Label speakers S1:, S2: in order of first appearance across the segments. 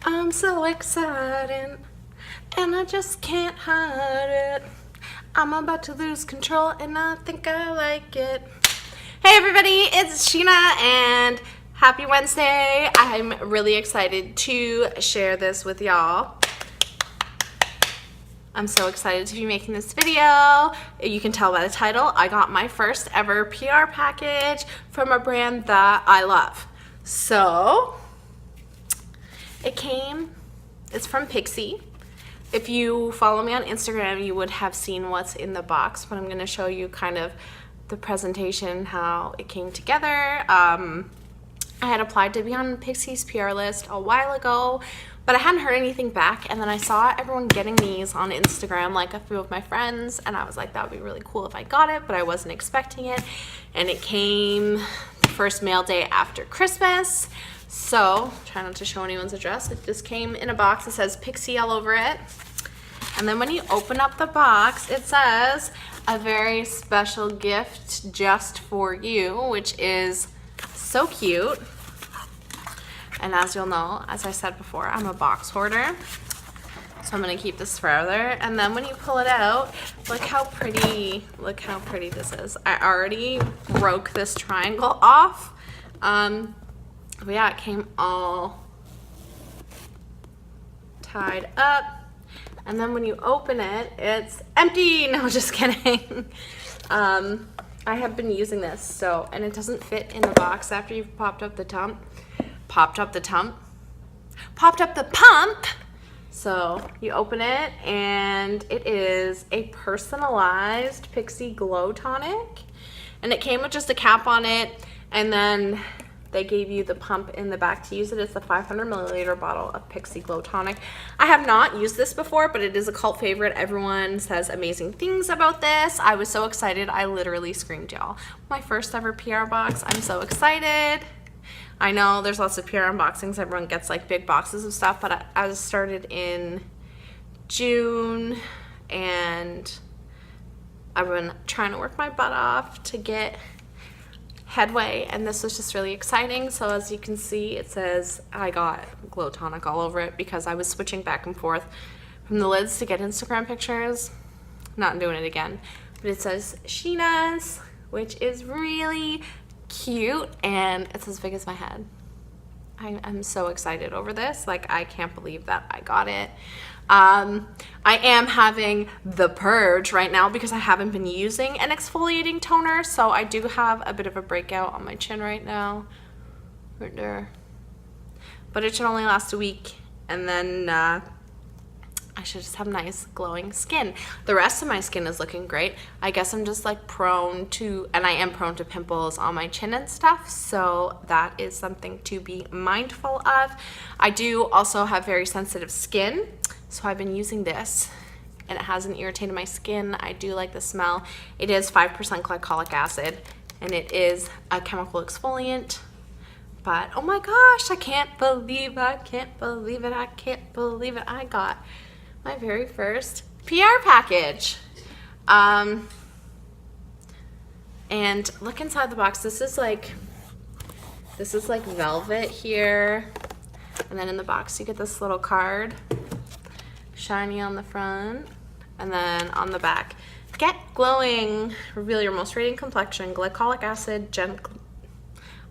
S1: I'm so excited, and I just can't hide it. I'm about to lose control, and I think I like it. Hey everybody, it's Sheena, and happy Wednesday. I'm really excited to share this with y'all. I'm so excited to be making this video. You can tell by the title, I got my first ever PR package from a brand that I love. So, it's from Pixi. If you follow me on Instagram, you would have seen what's in the box, but I'm gonna show you kind of the presentation, how it came together. I had applied to be on Pixi's PR list a while ago, but I hadn't heard anything back, and then I saw everyone getting these on Instagram, like a few of my friends, and I was like, that would be really cool if I got it, but I wasn't expecting it, and it came the first mail day after Christmas. So, try not to show anyone's address. It just came in a box. It says Pixi all over it. And then when you open up the box, it says a very special gift just for you, which is so cute. And as you'll know, as I said before, I'm a box hoarder. So I'm gonna keep this forever. And then when you pull it out, look how pretty this is. I already broke this triangle off. But yeah, it came all tied up. And then when you open it, it's empty. No, just kidding. I have been using this, and it doesn't fit in the box after you've popped up the pump. So you open it, and it is a personalized Pixi Glow Tonic. And it came with just a cap on it, and then they gave you the pump in the back to use it. It's a 500 milliliter bottle of Pixi Glow Tonic. I have not used this before, but it is a cult favorite. Everyone says amazing things about this. I was so excited. I literally screamed, y'all. My first ever PR box. I'm so excited. I know there's lots of PR unboxings. Everyone gets like big boxes of stuff, but I started in June, and I've been trying to work my butt off to get headway, and this was just really exciting. So as you can see, it says I got Glow Tonic all over it because I was switching back and forth from the lids to get Instagram pictures. Not doing it again. But it says Sheena's, which is really cute, and it's as big as my head. I'm so excited over this. Like, I can't believe that I got it. I am having the purge right now because I haven't been using an exfoliating toner, so I do have a bit of a breakout on my chin right now, right there. But it should only last a week, and then I should just have nice glowing skin. The rest of my skin is looking great. I guess I'm just like prone to pimples on my chin and stuff, so that is something to be mindful of. I do also have very sensitive skin, so I've been using this, and it hasn't irritated my skin. I do like the smell. It is 5% glycolic acid, and it is a chemical exfoliant. But oh my gosh, I can't believe it. I got my very first PR package. And look inside the box. This is like velvet here. And then in the box you get this little card, shiny on the front, and then on the back, get glowing, reveal your most radiant complexion, glycolic acid,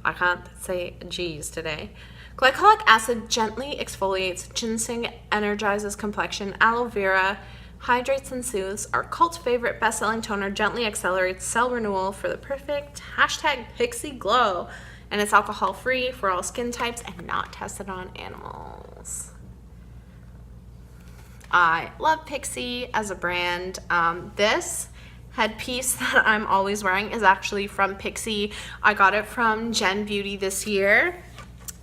S1: I can't say G's today. Glycolic acid gently exfoliates, ginseng energizes complexion, aloe vera hydrates and soothes. Our cult favorite best-selling toner gently accelerates cell renewal for the perfect #Pixi glow. And it's alcohol-free for all skin types and not tested on animals. I love Pixi as a brand. This headpiece that I'm always wearing is actually from Pixi. I got it from Gen Beauty this year.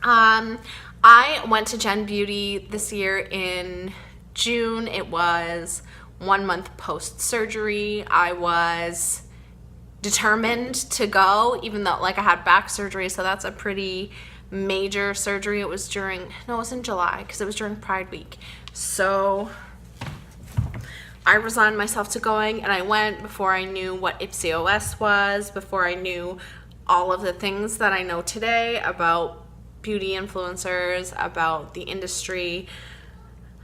S1: I went to Gen Beauty this year in June. It was 1 month post-surgery. I was determined to go, even though like I had back surgery, so that's a pretty major surgery. It was it was in July because it was during Pride Week. So I resigned myself to going, and I went before I knew what PCOS was, before I knew all of the things that I know today about beauty influencers, about the industry.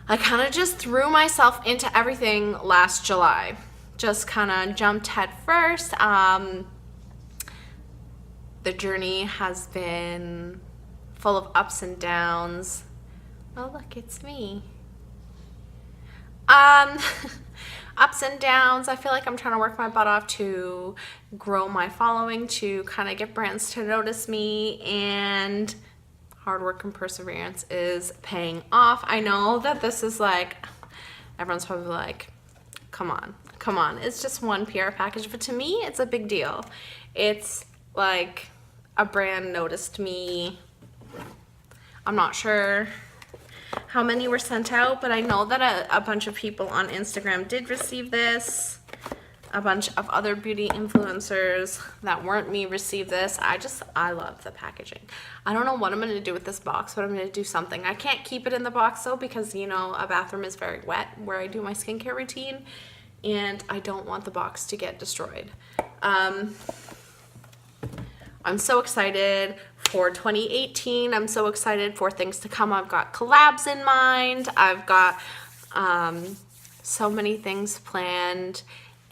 S1: I kind of just threw myself into everything last July. Just kind of jumped head first. The journey has been full of ups and downs. Oh, look, it's me. Ups and downs. I feel like I'm trying to work my butt off to grow my following, to kind of get brands to notice me, and hard work and perseverance is paying off. I know that this is like, everyone's probably like, come on, it's just one PR package, but to me, it's a big deal. It's like a brand noticed me. I'm not sure how many were sent out, but I know that a bunch of people on Instagram did receive this. A bunch of other beauty influencers that weren't me received this. I love the packaging. I don't know what I'm gonna do with this box, but I'm gonna do something. I can't keep it in the box though, because you know, a bathroom is very wet where I do my skincare routine, and I don't want the box to get destroyed. I'm so excited for 2018. I'm so excited for things to come. I've got collabs in mind. I've got so many things planned.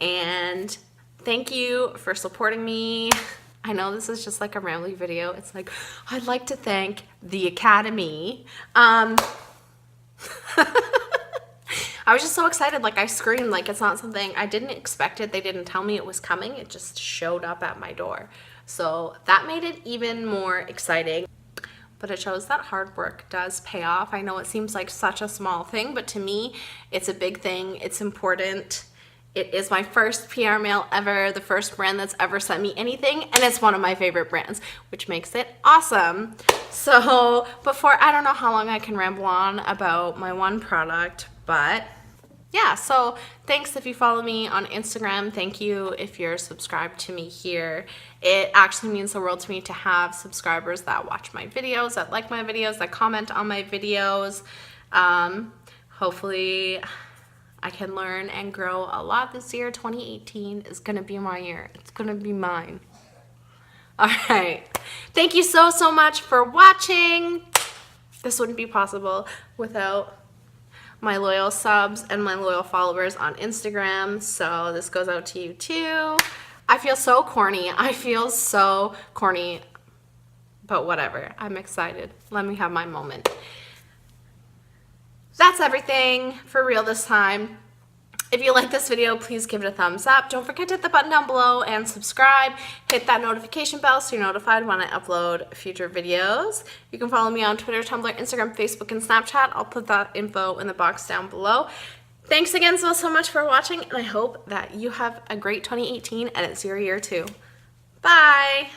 S1: And thank you for supporting me. I know this is just like a rambling video. It's like, I'd like to thank the Academy. I was just so excited, like I screamed, like it's not something, I didn't expect it. They didn't tell me it was coming. It just showed up at my door. So that made it even more exciting. But it shows that hard work does pay off. I know it seems like such a small thing, but to me, it's a big thing. It's important. It is my first PR mail ever, the first brand that's ever sent me anything, and it's one of my favorite brands, which makes it awesome. So before, I don't know how long I can ramble on about my one product, but yeah, so thanks if you follow me on Instagram. Thank you if you're subscribed to me here. It actually means the world to me to have subscribers that watch my videos, that like my videos, that comment on my videos. Hopefully I can learn and grow a lot this year. 2018 is gonna be my year. It's gonna be mine. All right, thank you so much for watching. This wouldn't be possible without my loyal subs and my loyal followers on Instagram, so this goes out to you too. I feel so corny. But whatever, I'm excited. Let me have my moment. That's everything for real this time. If you like this video, please give it a thumbs up. Don't forget to hit the button down below and subscribe. Hit that notification bell so you're notified when I upload future videos. You can follow me on Twitter, Tumblr, Instagram, Facebook, and Snapchat. I'll put that info in the box down below. Thanks again so much for watching, and I hope that you have a great 2018 and it's your year too. Bye!